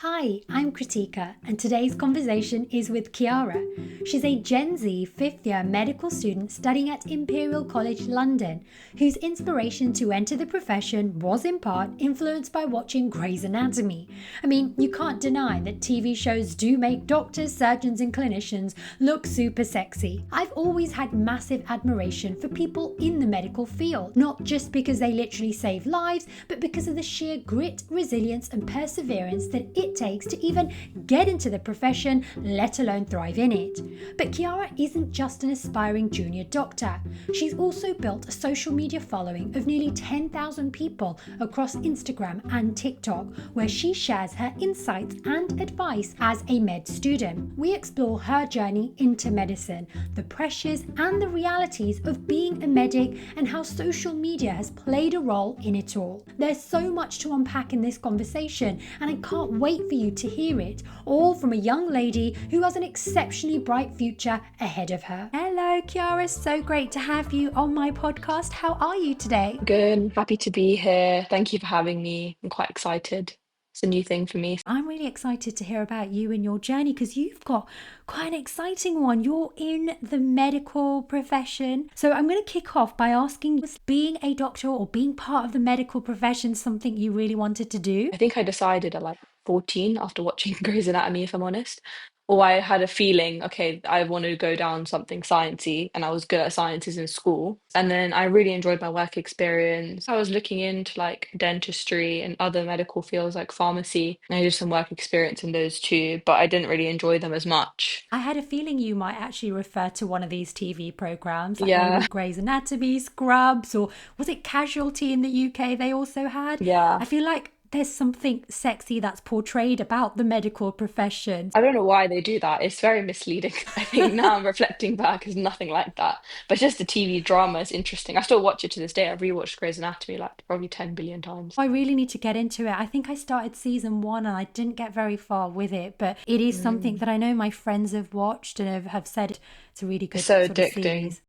Hi, I'm Krutika, and today's conversation is with Kiara. She's a Gen Z fifth year medical student studying at Imperial College London, whose inspiration to enter the profession was in part influenced by watching Grey's Anatomy. I mean, you can't deny that TV shows do make doctors, surgeons, and clinicians look super sexy. I've always had massive admiration for people in the medical field, not just because they literally save lives, but because of the sheer grit, resilience, and perseverance that it takes to even get into the profession, let alone thrive in it. But Kiara isn't just an aspiring junior doctor. She's also built a social media following of nearly 10,000 people across Instagram and TikTok, where she shares her insights and advice as a med student. We explore her journey into medicine, the pressures and the realities of being a medic, and how social media has played a role in it all. There's so much to unpack in this conversation, and I can't wait for you to hear it, all from a young lady who has an exceptionally bright future ahead of her. Hello, Kiara, so great to have you on my podcast. How are you today? Good, happy to be here. Thank you for having me. I'm quite excited. It's a new thing for me. I'm really excited to hear about you and your journey because you've got quite an exciting one. You're in the medical profession. So I'm going to kick off by asking, was being a doctor or being part of the medical profession something you really wanted to do? I think I decided at like 14 after watching Grey's Anatomy, if I'm honest. Or I had a feeling, okay, I want to go down something sciencey, and I was good at sciences in school. And then I really enjoyed my work experience. I was looking into like dentistry and other medical fields like pharmacy. And I did some work experience in those too, but I didn't really enjoy them as much. I had a feeling you might actually refer to one of these TV programs, like maybe Yeah, Grey's Anatomy, Scrubs, or was it Casualty in the UK they also had? yeah. I feel like there's something sexy that's portrayed about the medical profession. I don't know why they do that. It's very misleading. I think now I'm reflecting back, is nothing like that. But just the TV drama is interesting. I still watch it to this day. I've rewatched Grey's Anatomy like probably 10 billion times. I really need to get into it. I think I started season one and I didn't get very far with it, but it is something Mm. that I know my friends have watched and have said it's a really It's good so sort of addicting. series.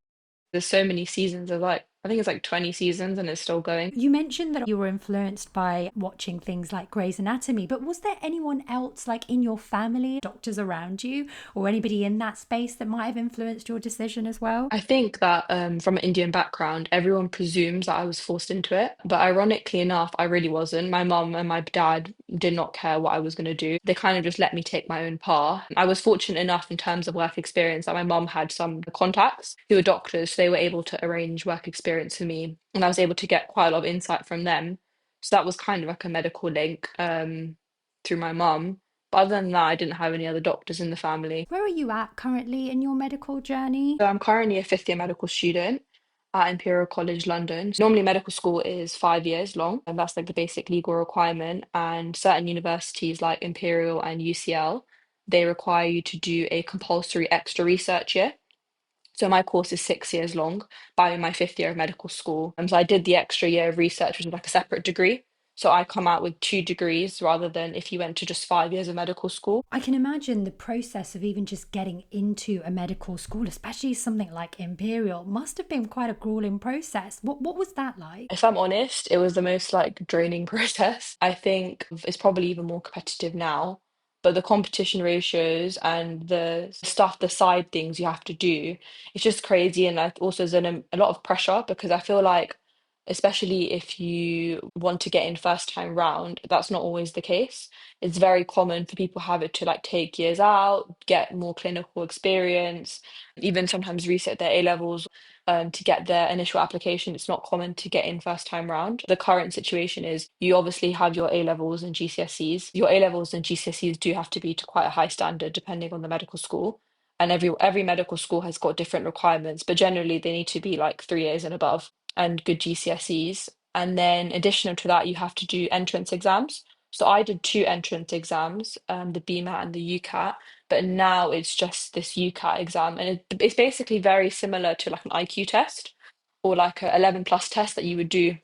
There's so many seasons. There's like, I think it's like 20 seasons and it's still going. You mentioned that you were influenced by watching things like Grey's Anatomy, but was there anyone else, like in your family, doctors around you, or anybody in that space that might have influenced your decision as well? I think that from an Indian background, everyone presumes that I was forced into it. But ironically enough, I really wasn't. My mum and my dad did not care what I was going to do. They kind of just let me take my own path. I was fortunate enough in terms of work experience that my mum had some contacts who were doctors, so they were able to arrange work experience for me. And I was able to get quite a lot of insight from them. So that was kind of like a medical link through my mum. But other than that, I didn't have any other doctors in the family. Where are you at currently in your medical journey? So I'm currently a fifth year medical student at Imperial College London. Normally, medical school is 5 years long, and that's like the basic legal requirement. And certain universities like Imperial and UCL, they require you to do a compulsory extra research year. So my course is 6 years long, but I'm in my fifth year of medical school. And so I did the extra year of research, which is like a separate degree. So I come out with 2 degrees rather than if you went to just 5 years of medical school. I can imagine the process of even just getting into a medical school, especially something like Imperial, must have been quite a grueling process. What was that like? If I'm honest, it was the most like draining process. I think it's probably even more competitive now, but the competition ratios and the stuff, the side things you have to do, it's just crazy. And like also there's a lot of pressure because I feel like, especially if you want to get in first time round, that's not always the case. It's very common for people have it to like take years out, get more clinical experience, even sometimes reset their A levels to get their initial application. It's not common to get in first time round. The current situation is you obviously have your A levels and GCSEs. Your A levels and GCSEs do have to be to quite a high standard depending on the medical school. And every medical school has got different requirements, but generally they need to be like 3 years and above and good GCSEs. And then additional to that, you have to do entrance exams. So I did two entrance exams, the BMAT and the UCAT, but now it's just this UCAT exam, and it's basically very similar to like an IQ test or like a 11 plus test that you would do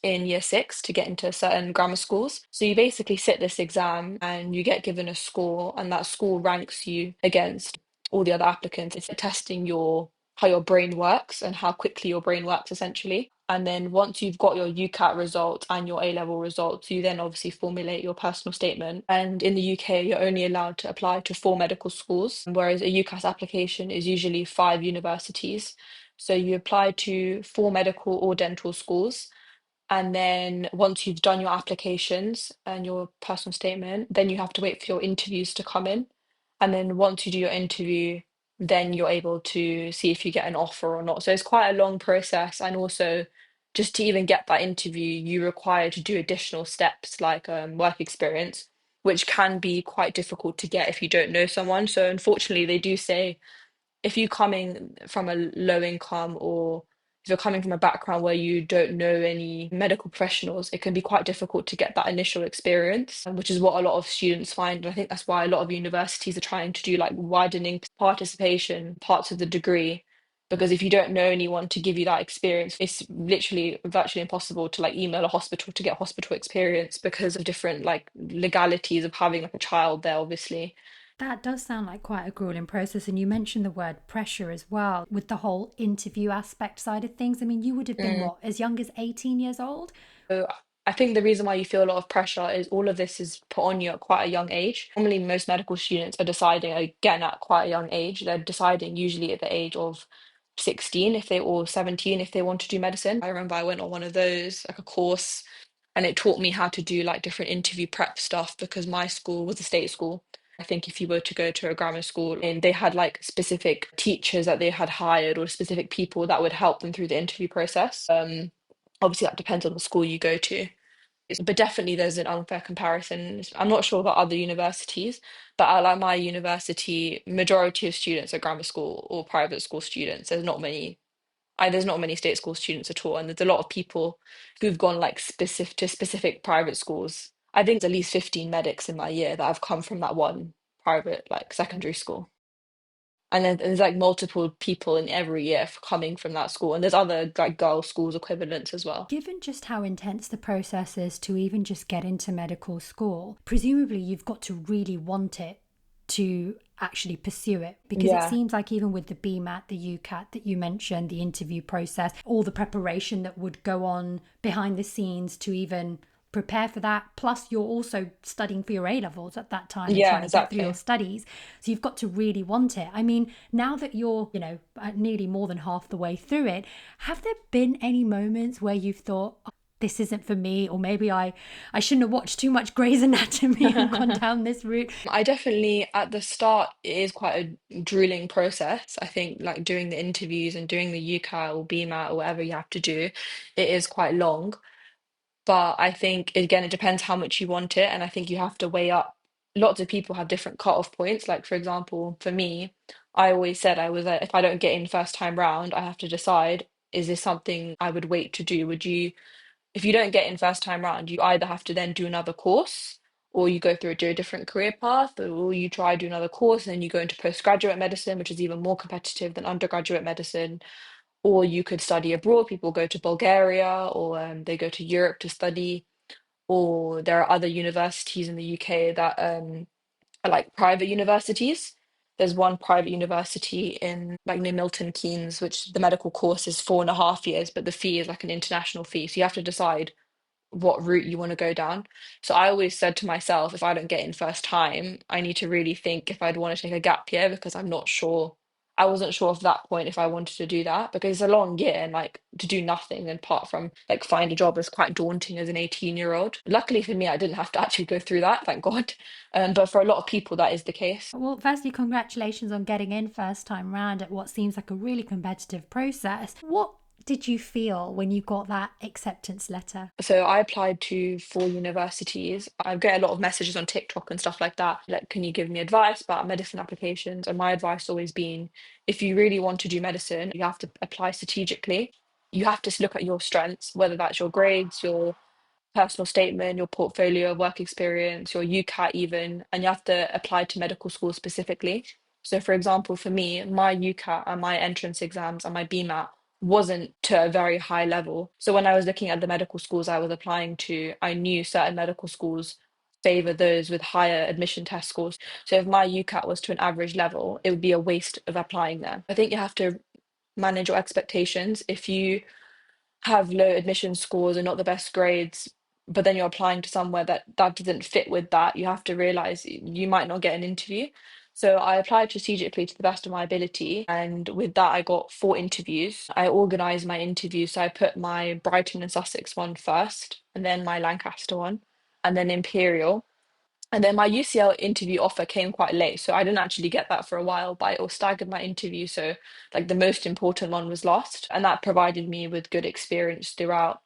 in year six to get into certain grammar schools. So you basically sit this exam and you get given a score, and that score ranks you against all the other applicants. It's testing your how your brain works and how quickly your brain works essentially. And then once you've got your UCAT results and your A-level results, you then obviously formulate your personal statement. And in the UK, you're only allowed to apply to 4 medical schools, whereas a UCAS application is usually 5 universities. So you apply to 4 medical or dental schools. And then once you've done your applications and your personal statement, then you have to wait for your interviews to come in. And then once you do your interview, then you're able to see if you get an offer or not. So it's quite a long process. And also, just to even get that interview, you require to do additional steps like work experience, which can be quite difficult to get if you don't know someone. So unfortunately, they do say if you're coming from a low income or if you're coming from a background where you don't know any medical professionals, it can be quite difficult to get that initial experience, which is what a lot of students find. And I think that's why a lot of universities are trying to do like widening participation parts of the degree. Because if you don't know anyone to give you that experience, it's literally virtually impossible to like email a hospital to get hospital experience because of different like legalities of having like a child there, obviously. That does sound like quite a grueling process. And you mentioned the word pressure as well with the whole interview aspect side of things. I mean, you would have been what, as young as 18 years old? So I think the reason why you feel a lot of pressure is all of this is put on you at quite a young age. Normally, most medical students are deciding again at quite a young age. They're deciding usually at the age of 16 if they or 17 if they want to do medicine. I remember I went on one of those, like a course, and it taught me how to do like different interview prep stuff because my school was a state school. I think if you were to go to a grammar school and they had like specific teachers that they had hired or specific people that would help them through the interview process. Obviously, that depends on the school you go to. But definitely there's an unfair comparison. I'm not sure about other universities, but at like my university, majority of students are grammar school or private school students. There's not many state school students at all, and there's a lot of people who've gone like specific private schools. I think there's at least 15 medics in my year that have come from that one private like secondary school. And then there's like multiple people in every year coming from that school, and there's other like girls' schools equivalents as well. Given just how intense the process is to even just get into medical school, presumably you've got to really want it to actually pursue it, because it Yeah, seems like even with the BMAT, the UCAT that you mentioned, the interview process, all the preparation that would go on behind the scenes to even prepare for that, plus you're also studying for your A levels at that time and yeah, trying to get through your exactly. studies, so you've got to really want it. I mean, now that you're nearly more than half the way through it, have there been any moments where you've thought, "Oh, this isn't for me," or maybe I shouldn't have watched too much Grey's Anatomy and gone down this route? I definitely, at the start, it is quite a drooling process. I think, like doing the interviews and doing the UCAT or BMAT or whatever you have to do, it is quite long. But I think, again, it depends how much you want it. And I think you have to weigh up. Lots of people have different cut-off points. Like, for example, for me, I always said I was like, if I don't get in first time round, I have to decide, is this something I would wait to do? If you don't get in first time round, you either have to then do another course or you go through do a different career path, or you try do another course and then you go into postgraduate medicine, which is even more competitive than undergraduate medicine. Or you could study abroad. People go to Bulgaria or they go to Europe to study. Or there are other universities in the UK that are like private universities. There's one private university in like near Milton Keynes, which the medical course is 4.5 years, but the fee is like an international fee. So you have to decide what route you want to go down. So I always said to myself, if I don't get in first time, I need to really think if I'd want to take a gap year because I'm not sure. I wasn't sure at that point if I wanted to do that because it's a long year and like to do nothing apart from like find a job is quite daunting as an 18-year-old. Luckily for me, I didn't have to actually go through that, thank God. But for a lot of people, that is the case. Well, firstly, congratulations on getting in first time round at what seems like a really competitive process. What did you feel when you got that acceptance letter? So I applied to 4 universities. I get a lot of messages on TikTok and stuff like that. Like, can you give me advice about medicine applications? And my advice has always been, if you really want to do medicine, you have to apply strategically. You have to look at your strengths, whether that's your grades, your personal statement, your portfolio, work experience, your UCAT even, and you have to apply to medical school specifically. So, for example, for me, my UCAT and my entrance exams and my BMAT wasn't to a very high level. So when I was looking at the medical schools I was applying to, I knew certain medical schools favor those with higher admission test scores. So if my UCAT was to an average level, it would be a waste of applying there. I think you have to manage your expectations. If you have low admission scores and not the best grades, but then you're applying to somewhere that doesn't fit with that, you have to realize you might not get an interview. So I applied strategically to the best of my ability, and with that, I got 4 interviews. I organized my interviews, so I put my Brighton and Sussex one first, and then my Lancaster one, and then Imperial. And then my UCL interview offer came quite late, so I didn't actually get that for a while, but it all staggered my interview. So, like, the most important one was lost, and that provided me with good experience throughout.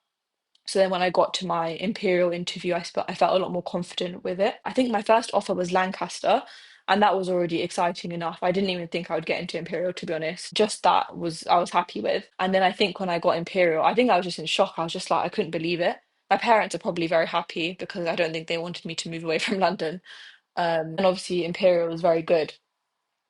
So then when I got to my Imperial interview, I felt a lot more confident with it. I think my first offer was Lancaster, and that was already exciting enough. I didn't even think I would get into Imperial, to be honest. Just that was I was happy with. And then I think when I got Imperial, I think I was just in shock. I was just like, I couldn't believe it. My parents are probably very happy because I don't think they wanted me to move away from London. And obviously Imperial was very good.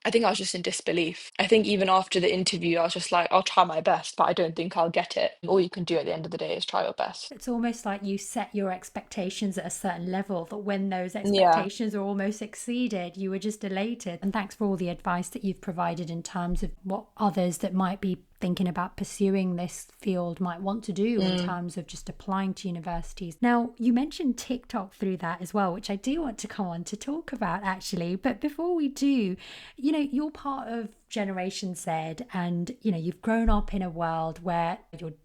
I think I was just in disbelief. I think even after the interview, I was just like, I'll try my best, but I don't think I'll get it. All you can do at the end of the day is try your best. It's almost like you set your expectations at a certain level that when those Yeah. expectations are almost exceeded, you were just elated. And thanks for all the advice that you've provided in terms of what others that might be thinking about pursuing this field might want to do in Mm. terms of just applying to universities. Now, you mentioned TikTok through that as well, which I do want to come on to talk about actually. But before we do, you're part of Generation Z, and you've grown up in a world where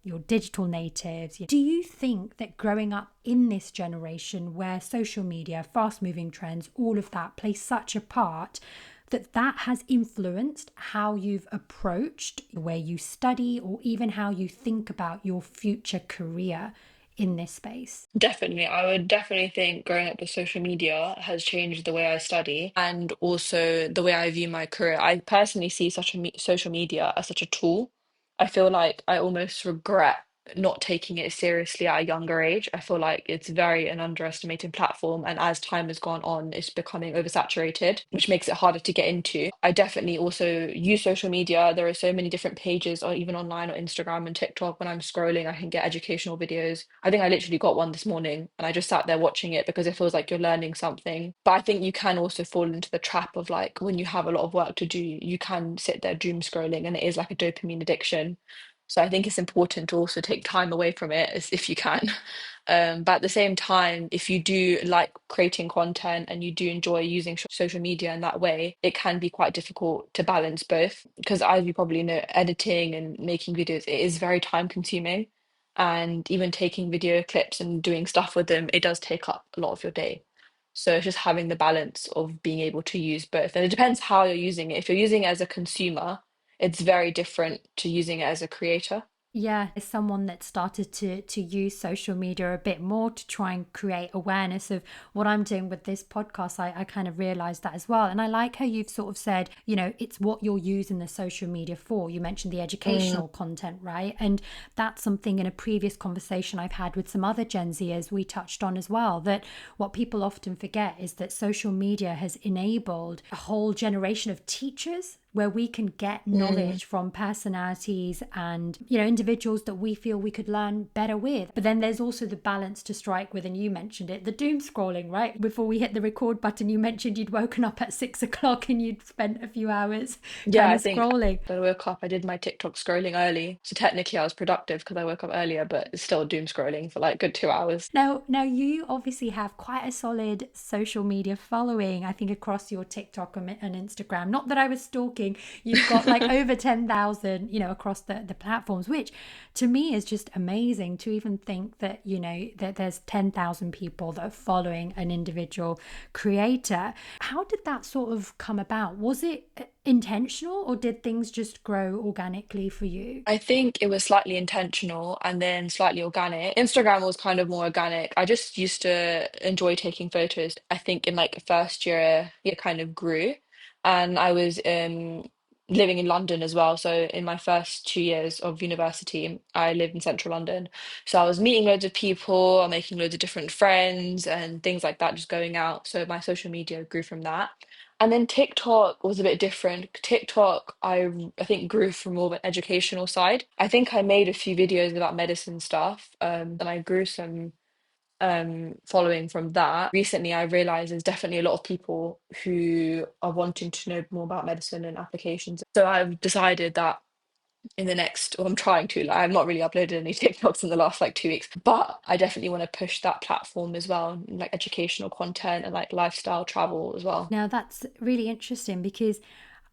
you're digital natives. Do you think that growing up in this generation where social media, fast moving trends, all of that plays such a part, that has influenced how you've approached where you study or even how you think about your future career in this space? Definitely. I would definitely think growing up with social media has changed the way I study and also the way I view my career. I personally see social media as such a tool. I feel like I almost regret not taking it seriously at a younger age. I feel like it's very an underestimated platform, and as time has gone on, it's becoming oversaturated, which makes it harder to get into. I definitely also use social media. There are so many different pages, or even online or Instagram and TikTok. When I'm scrolling, I can get educational videos. I think I literally got one this morning, and I just sat there watching it because it feels like you're learning something. But I think you can also fall into the trap of, like, when you have a lot of work to do, you can sit there doom scrolling, and it is like a dopamine addiction. So I think it's important to also take time away from it as if you can. But at the same time, if you do like creating content and you do enjoy using social media in that way, it can be quite difficult to balance both. Because as you probably know, editing and making videos, it is very time consuming. And even taking video clips and doing stuff with them, it does take up a lot of your day. So it's just having the balance of being able to use both. And it depends how you're using it. If you're using it as a consumer, it's very different to using it as a creator. Yeah, as someone that started to use social media a bit more to try and create awareness of what I'm doing with this podcast, I kind of realized that as well. And I like how you've sort of said, it's what you're using the social media for. You mentioned the Mm, educational content, right? And that's something in a previous conversation I've had with some other Gen Zers we touched on as well, that what people often forget is that social media has enabled a whole generation of teachers where we can get mm. knowledge from personalities and individuals that we feel we could learn better with. But then there's also the balance to strike with, and you mentioned it, the doom scrolling. Right before we hit the record button, you mentioned you'd woken up at 6 o'clock and you'd spent a few hours Yeah, kind I of think scrolling. when I woke up, I did my TikTok scrolling early. So technically I was productive because I woke up earlier, but it's still doom scrolling for like good 2 hours. Now you obviously have quite a solid social media following, I think, across your TikTok and Instagram. Not that I was stalking, you've got like over 10,000, across the platforms, which to me is just amazing to even think that, that there's 10,000 people that are following an individual creator. How did that sort of come about? Was it intentional or did things just grow organically for you? I think it was slightly intentional and then slightly organic. Instagram was kind of more organic. I just used to enjoy taking photos. I think in like first year, it kind of grew. And I was living in London as well. So in my first 2 years of university, I lived in central London. So I was meeting loads of people, I'm making loads of different friends and things like that, just going out. So my social media grew from that. And then TikTok was a bit different. TikTok, I think grew from more of an educational side. I think I made a few videos about medicine stuff, and I grew some following from that. Recently, I realized there's definitely a lot of people who are wanting to know more about medicine and applications. So I've decided that in the next, or I'm trying to, like, I've not really uploaded any TikToks in the last like 2 weeks, but I definitely want to push that platform as well, like educational content and like lifestyle travel as well. Now, that's really interesting because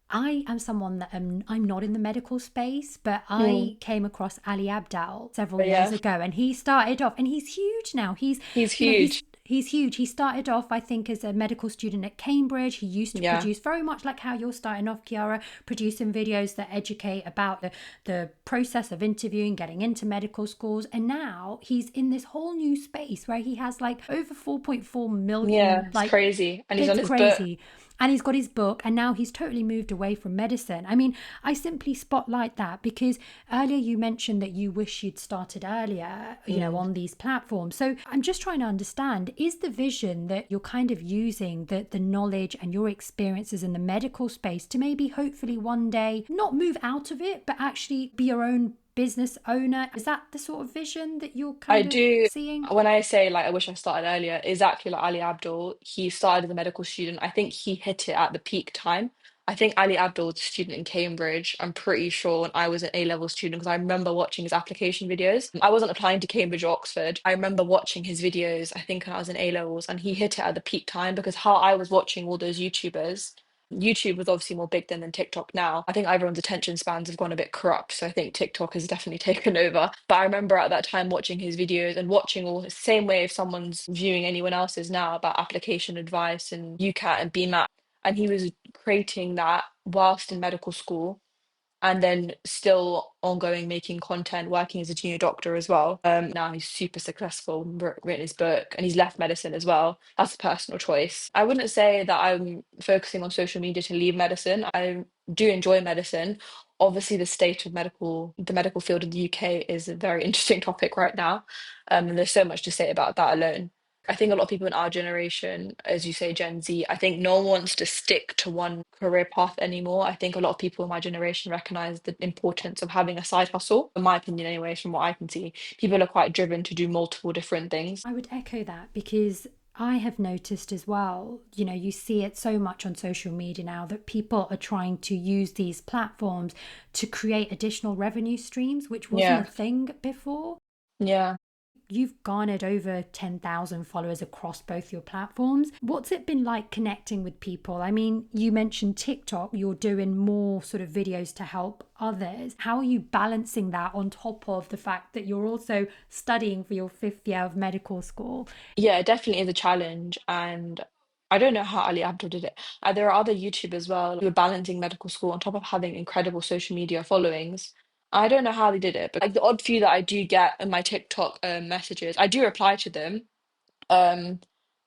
I am someone that I'm not in the medical space, but Mm. I came across Ali Abdal several But years yeah, ago, and he started off, and he's huge now. He's, he's you know, huge. he's huge. He started off, I think, as a medical student at Cambridge. He used to Yeah. produce very much like how you're starting off, Kiara, producing videos that educate about the process of interviewing, getting into medical schools, and now he's in this whole new space where he has like over 4.4 Yeah, million it's like crazy. And he's it's on his book. crazy. And he's got his book, and now he's totally moved away from medicine. I mean, I simply spotlight that because earlier you mentioned that you wish you'd started earlier, Mm. on these platforms. So I'm just trying to understand, is the vision that you're kind of using the knowledge and your experiences in the medical space to maybe hopefully one day not move out of it, but actually be your own business owner? Is that the sort of vision that you're I kind of do. seeing? When I say like I wish I started earlier, exactly like Ali Abdul, he started as a medical student. I think he hit it at the peak time. I think Ali Abdul was a student in Cambridge. I'm pretty sure when I was an A-level student because I remember watching his application videos. I wasn't applying to Cambridge or Oxford. I remember watching his videos, I think when I was in A-levels, and he hit it at the peak time because how I was watching all those YouTubers. YouTube was obviously more big then than TikTok now. I think everyone's attention spans have gone a bit corrupt, so I think TikTok has definitely taken over. But I remember at that time watching his videos and watching all the same way if someone's viewing anyone else's now about application advice and UCAT and BMAT, and he was creating that whilst in medical school and then still ongoing making content, working as a junior doctor as well. Now he's super successful, written his book, and he's left medicine as well. That's a personal choice. I wouldn't say that I'm focusing on social media to leave medicine. I do enjoy medicine. Obviously, the medical field in the UK is a very interesting topic right now. And there's so much to say about that alone. I think a lot of people in our generation, as you say, Gen Z, I think no one wants to stick to one career path anymore. I think a lot of people in my generation recognize the importance of having a side hustle. In my opinion, anyways, from what I can see, people are quite driven to do multiple different things. I would echo that because I have noticed as well, you see it so much on social media now that people are trying to use these platforms to create additional revenue streams, which wasn't a Yeah, thing before. yeah. You've garnered over 10,000 followers across both your platforms. What's it been like connecting with people? I mean, you mentioned TikTok, you're doing more sort of videos to help others. How are you balancing that on top of the fact that you're also studying for your fifth year of medical school? Yeah, it definitely is a challenge. And I don't know how Ali Abdul did it. There are other YouTubers as well who are balancing medical school on top of having incredible social media followings. I don't know how they did it, but like the odd few that I do get in my TikTok messages, I do reply to them. Um,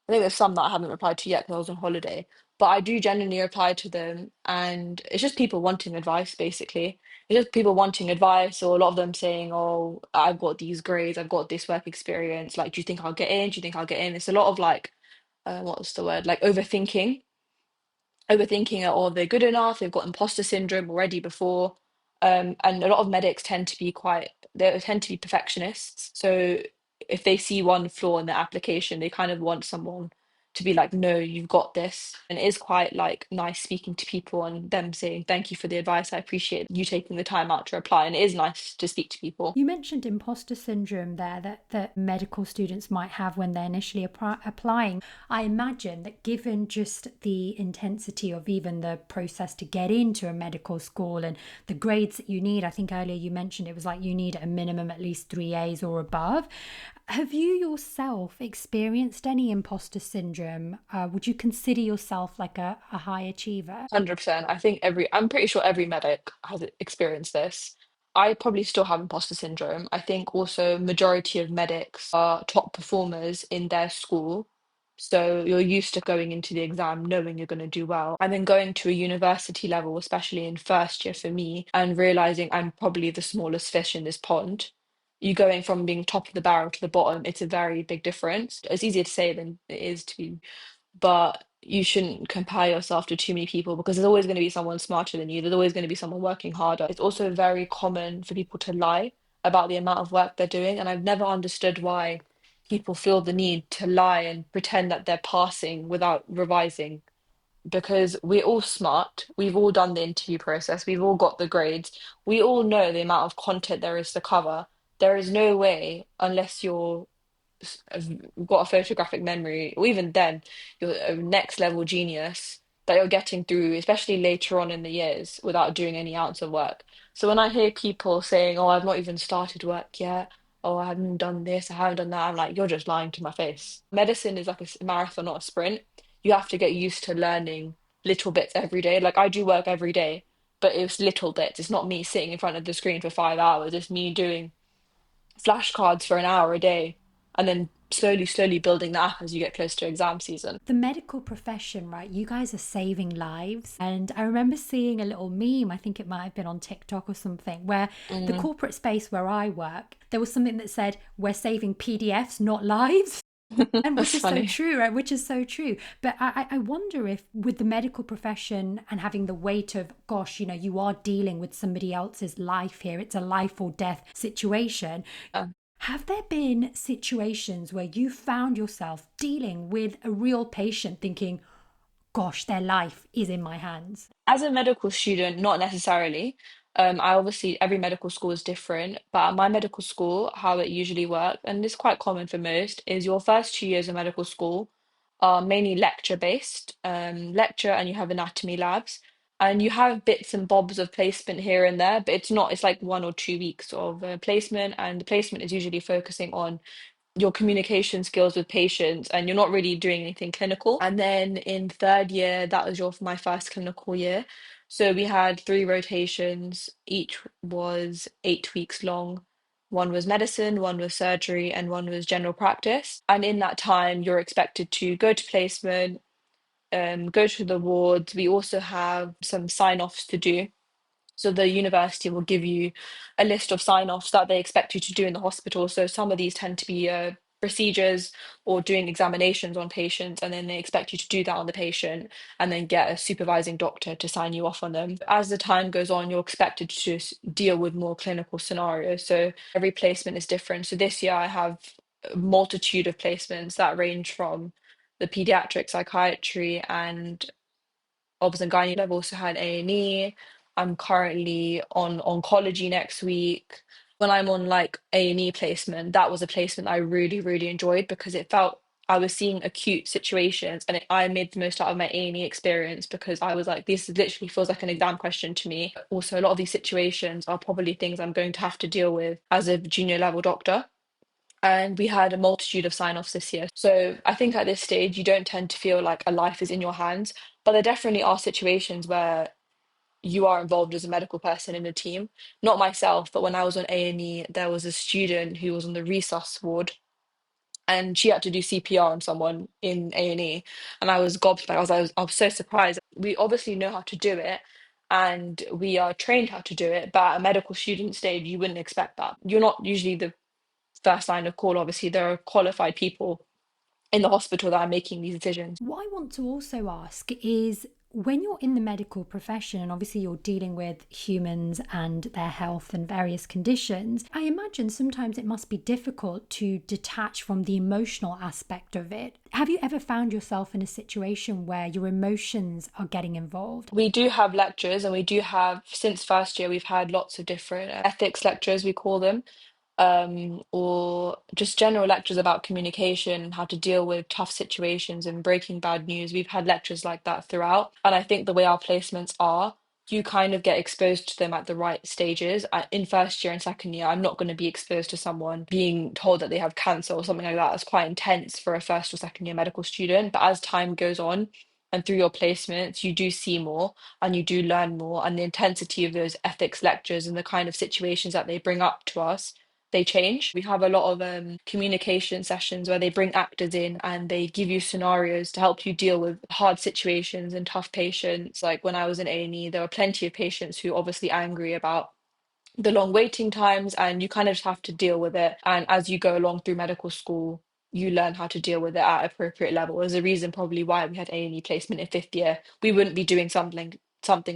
I think there's some that I haven't replied to yet because I was on holiday, but I do genuinely reply to them, and it's just people wanting advice, basically. It's just people wanting advice, or a lot of them saying, "Oh, I've got these grades, I've got this work experience. Like, do you think I'll get in? Do you think I'll get in?" It's a lot of like, what's the word? Like overthinking it, or they're good enough, they've got imposter syndrome already before. And a lot of medics tend to be they tend to be perfectionists. So if they see one flaw in their application, they kind of want someone to be like, no, you've got this. And it is quite like nice speaking to people and them saying, thank you for the advice. I appreciate you taking the time out to reply. And it is nice to speak to people. You mentioned imposter syndrome there that medical students might have when they're initially applying. I imagine that given just the intensity of even the process to get into a medical school and the grades that you need, I think earlier you mentioned it was like you need a minimum at least three A's or above. Have you yourself experienced any imposter syndrome? Would you consider yourself like a high achiever? 100%. I'm pretty sure every medic has experienced this. I probably still have imposter syndrome. I think also majority of medics are top performers in their school. So you're used to going into the exam knowing you're going to do well. And then going to a university level, especially in first year for me, and realizing I'm probably the smallest fish in this pond. You going from being top of the barrel to the bottom, it's a very big difference. It's easier to say than it is to be, but you shouldn't compare yourself to too many people because there's always going to be someone smarter than you. There's always going to be someone working harder. It's also very common for people to lie about the amount of work they're doing. And I've never understood why people feel the need to lie and pretend that they're passing without revising because we're all smart. We've all done the interview process. We've all got the grades. We all know the amount of content there is to cover. There is no way, unless you're have got a photographic memory, or even then, you're a next level genius that you're getting through, especially later on in the years, without doing any ounce of work. So when I hear people saying, "Oh, I've not even started work yet," "Oh, I haven't done this, I haven't done that," I'm like, you're just lying to my face. Medicine is like a marathon, not a sprint. You have to get used to learning little bits every day. Like I do work every day, but it's little bits. It's not me sitting in front of the screen for 5 hours. It's me doing flashcards for an hour a day and then slowly building that up as you get close to exam season. The medical profession, right? You guys are saving lives. And I remember seeing a little meme, I think it might have been on TikTok or something, where the Mm. corporate space where I work, there was something that said, "We're saving PDFs, not lives." And which That's is so funny. true, right? Which is so true. But I wonder if with the medical profession and having the weight of, gosh, you are dealing with somebody else's life here, it's a life or death situation. Uh, Have there been situations where you found yourself dealing with a real patient thinking, gosh, their life is in my hands? as a medical student, not necessarily. I obviously, every medical school is different, but at my medical school, how it usually works, and it's quite common for most, is your first 2 years of medical school are mainly lecture based, lecture, and you have anatomy labs, and you have bits and bobs of placement here and there, but it's not, it's like 1 or 2 weeks of placement, and the placement is usually focusing on your communication skills with patients and you're not really doing anything clinical. And then in third year, that was my first clinical year. So we had 3 rotations, each was 8 weeks long. One was medicine, one was surgery, and one was general practice. And in that time, you're expected to go to placement, go to the wards. We also have some sign-offs to do. So the university will give you a list of sign-offs that they expect you to do in the hospital. So some of these tend to be procedures or doing examinations on patients, and then they expect you to do that on the patient and then get a supervising doctor to sign you off on them. As the time goes on, you're expected to deal with more clinical scenarios. So every placement is different. So this year I have a multitude of placements that range from the pediatric psychiatry and obs and gynae. I've also had A&E. I'm currently on oncology next week. When I'm on like A&E placement, that was a placement I really enjoyed because it felt I was seeing acute situations and I made the most out of my A&E experience because I was like, this literally feels like an exam question to me. Also, a lot of these situations are probably things I'm going to have to deal with as a junior level doctor. And we had a multitude of sign-offs this year. So I think at this stage, you don't tend to feel like a life is in your hands, but there definitely are situations where you are involved as a medical person in a team. Not myself, but when I was on A&E, there was a student who was on the resus ward and she had to do CPR on someone in A&E. And I was gobsmacked. I was so surprised. We obviously know how to do it and we are trained how to do it, but at a medical student stage, you wouldn't expect that. You're not usually the first line of call. Obviously, there are qualified people in the hospital that are making these decisions. What I want to also ask is, when you're in the medical profession and obviously you're dealing with humans and their health and various conditions, I imagine sometimes it must be difficult to detach from the emotional aspect of it. Have you ever found yourself in a situation where your emotions are getting involved? We do have lectures, and we do have, since first year, we've had lots of different ethics lectures, we call them, or just general lectures about communication and how to deal with tough situations and breaking bad news. We've had lectures like that throughout. And I think the way our placements are, you kind of get exposed to them at the right stages. In first year and second year, I'm not going to be exposed to someone being told that they have cancer or something like that. It's quite intense for a first or second year medical student. But as time goes on, and through your placements, you do see more and you do learn more, and the intensity of those ethics lectures and the kind of situations that they bring up to us, they change. We have a lot of communication sessions where they bring actors in and they give you scenarios to help you deal with hard situations and tough patients. Like when I was in A&E, there were plenty of patients who obviously angry about the long waiting times, and you kind of just have to deal with it. And as you go along through medical school, you learn how to deal with it at appropriate level. There's a reason probably why we had A&E placement in fifth year. We wouldn't be doing something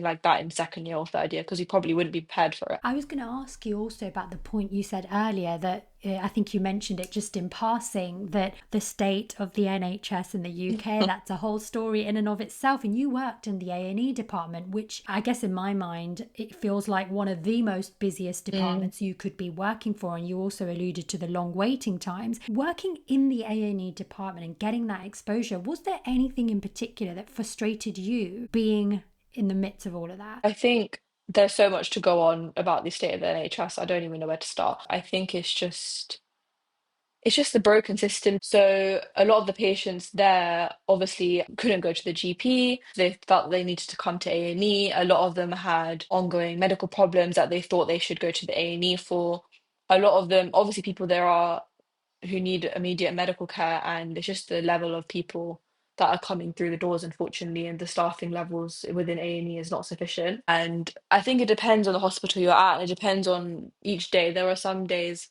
like that in second year or third year because we probably wouldn't be prepared for it. I was going to ask you also about the point you said earlier that I think you mentioned it just in passing, that the state of the NHS in the UK, that's a whole story in and of itself. And you worked in the A&E department, which I guess in my mind, it feels like one of the most busiest Mm. departments you could be working for. And you also alluded to the long waiting times. Working in the A&E department and getting that exposure, was there anything in particular that frustrated you being in the midst of all of that? I think there's so much to go on about the state of the NHS. I don't even know where to start. I think it's just the broken system. So a lot of the patients there obviously couldn't go to the GP. They felt they needed to come to A&E. A lot of them had ongoing medical problems that they thought they should go to the A&E for. A lot of them, obviously, people there are who need immediate medical care, and it's just the level of people that are coming through the doors, unfortunately, and the staffing levels within A&E is not sufficient. And I think it depends on the hospital you're at, and it depends on each day. There are some days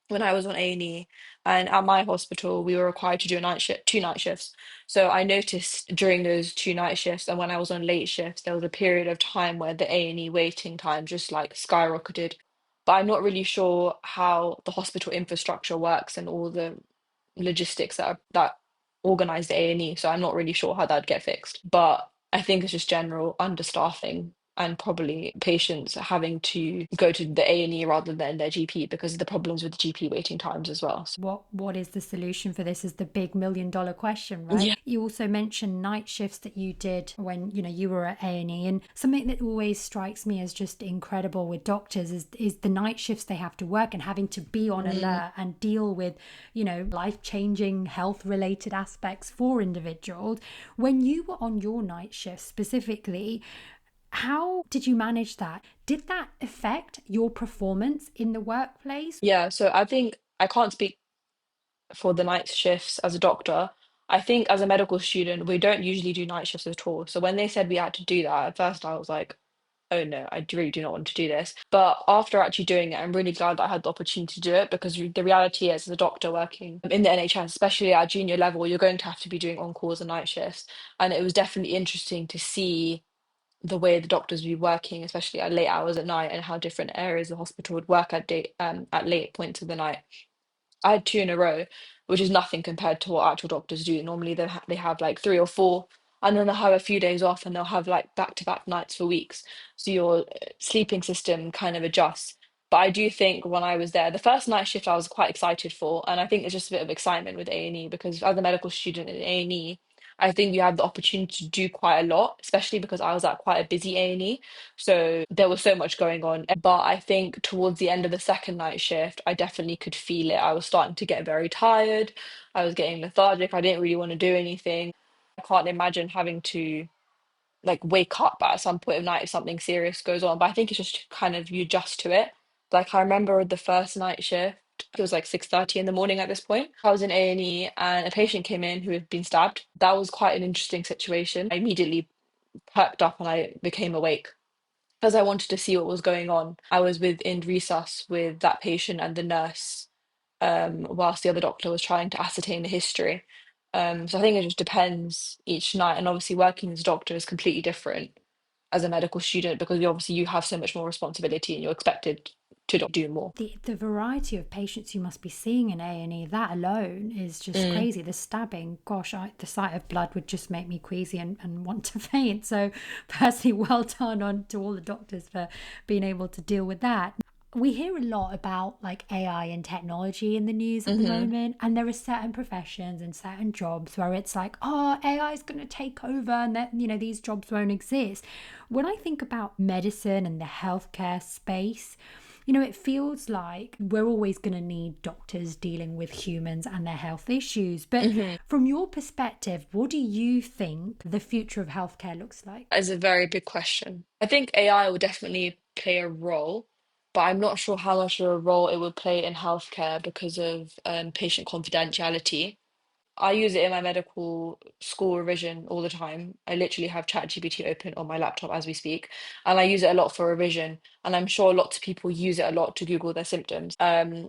when I was on A&E and at my hospital, we were required to do a night shift, two night shifts. So I noticed during those two night shifts and when I was on late shifts, there was a period of time where the A&E waiting time just like skyrocketed. But I'm not really sure how the hospital infrastructure works and all the logistics that organize the A&E. So I'm not really sure how that'd get fixed. But I think it's just general understaffing and probably patients having to go to the A&E rather than their GP because of the problems with the GP waiting times as well. So, What is the solution for this is the big $1 million question, right? yeah. You also mentioned night shifts that you did when you were at A&E, and something that always strikes me as just incredible with doctors is the night shifts they have to work and having to be on Mm. alert and deal with life-changing health related aspects for individuals. When you were on your night shift specifically, how did you manage that? Did that affect your performance in the workplace? Yeah, so I think I can't speak for the night shifts as a doctor. I think as a medical student, we don't usually do night shifts at all. So when they said we had to do that, at first I was like, oh no, really do not want to do this. But after actually doing it, I'm really glad that I had the opportunity to do it because the reality is, as a doctor working in the NHS, especially at junior level, you're going to have to be doing on-calls and night shifts. And it was definitely interesting to see the way the doctors would be working, especially at late hours at night, and how different areas of the hospital would work at late points of the night. I had two in a row, which is nothing compared to what actual doctors do. Normally they have like three or four, and then they'll have a few days off, and they'll have like back-to-back nights for weeks. So your sleeping system kind of adjusts. But I do think when I was there, the first night shift I was quite excited for, and I think it's just a bit of excitement with A&E because as a medical student in A&E, I think you have the opportunity to do quite a lot, especially because I was at quite a busy A&E. So there was so much going on. But I think towards the end of the second night shift, I definitely could feel it. I was starting to get very tired. I was getting lethargic. I didn't really want to do anything. I can't imagine having to like wake up at some point of night if something serious goes on. But I think it's just kind of you adjust to it. Like I remember the first night shift, it was like 6:30 in the morning at this point. I was in A&E and a patient came in who had been stabbed. That was quite an interesting situation. I immediately perked up and I became awake because I wanted to see what was going on. I was in resus with that patient and the nurse, whilst the other doctor was trying to ascertain the history. So I think it just depends each night, and obviously working as a doctor is completely different as a medical student because you have so much more responsibility and you're expected to do more. The variety of patients you must be seeing in A&E, that alone is just Mm. crazy. The stabbing, gosh, the sight of blood would just make me queasy and want to faint. So personally, well done on to all the doctors for being able to deal with that. We hear a lot about like AI and technology in the news at the Hmm. moment, and there are certain professions and certain jobs where it's like, oh, AI is going to take over, and that these jobs won't exist. When I think about medicine and the healthcare space, it feels like we're always going to need doctors dealing with humans and their health issues. But Hmm. from your perspective, what do you think the future of healthcare looks like? Is a very big question. I think AI will definitely play a role, but I'm not sure how much of a role it will play in healthcare because of patient confidentiality. I use it in my medical school revision all the time. I literally have ChatGPT open on my laptop as we speak, and I use it a lot for revision. And I'm sure lots of people use it a lot to Google their symptoms,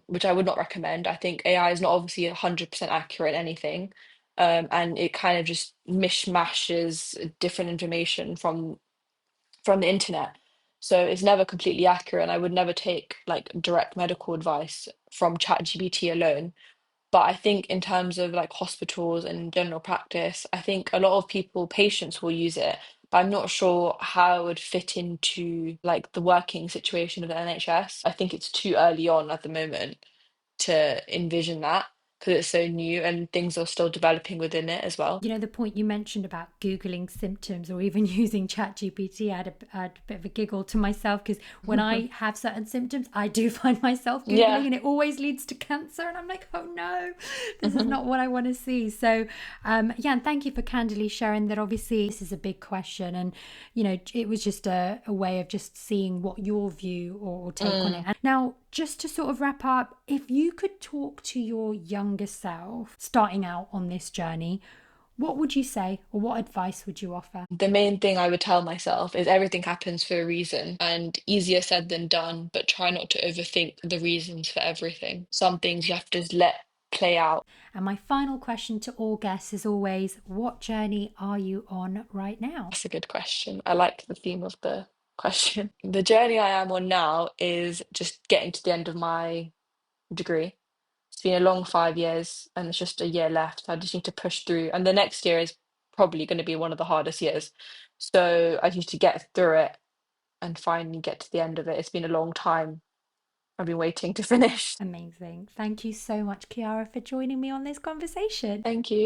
which I would not recommend. I think AI is not obviously 100% accurate in anything, and it kind of just mishmashes different information from the internet. So it's never completely accurate, and I would never take like direct medical advice from ChatGPT alone. But I think in terms of like hospitals and general practice, I think a lot of people, patients will use it, but I'm not sure how it would fit into like the working situation of the NHS. I think it's too early on at the moment to envision that because it's so new and things are still developing within it as well. You know, the point you mentioned about Googling symptoms or even using ChatGPT, I had a bit of a giggle to myself because when I have certain symptoms, I do find myself Googling Yeah. and it always leads to cancer. And I'm like, oh no, this is not what I want to see. So, yeah, and thank you for candidly sharing that. Obviously, this is a big question. And, you know, it was just a way of just seeing what your view or take on it. Mm. And now, just to sort of wrap up, if you could talk to your younger self starting out on this journey, what would you say or what advice would you offer? The main thing I would tell myself is everything happens for a reason and easier said than done, but try not to overthink the reasons for everything. Some things you have to just let play out. And my final question to all guests is always, what journey are you on right now? That's a good question. I like the theme of the question. The journey I am on now is just getting to the end of my degree. It's been a long 5 years and it's just a year left. I just need to push through. And the next year is probably going to be one of the hardest years. So I need to get through it and finally get to the end of it. It's been a long time. I've been waiting to finish. Amazing. Thank you so much, Kiara, for joining me on this conversation. Thank you.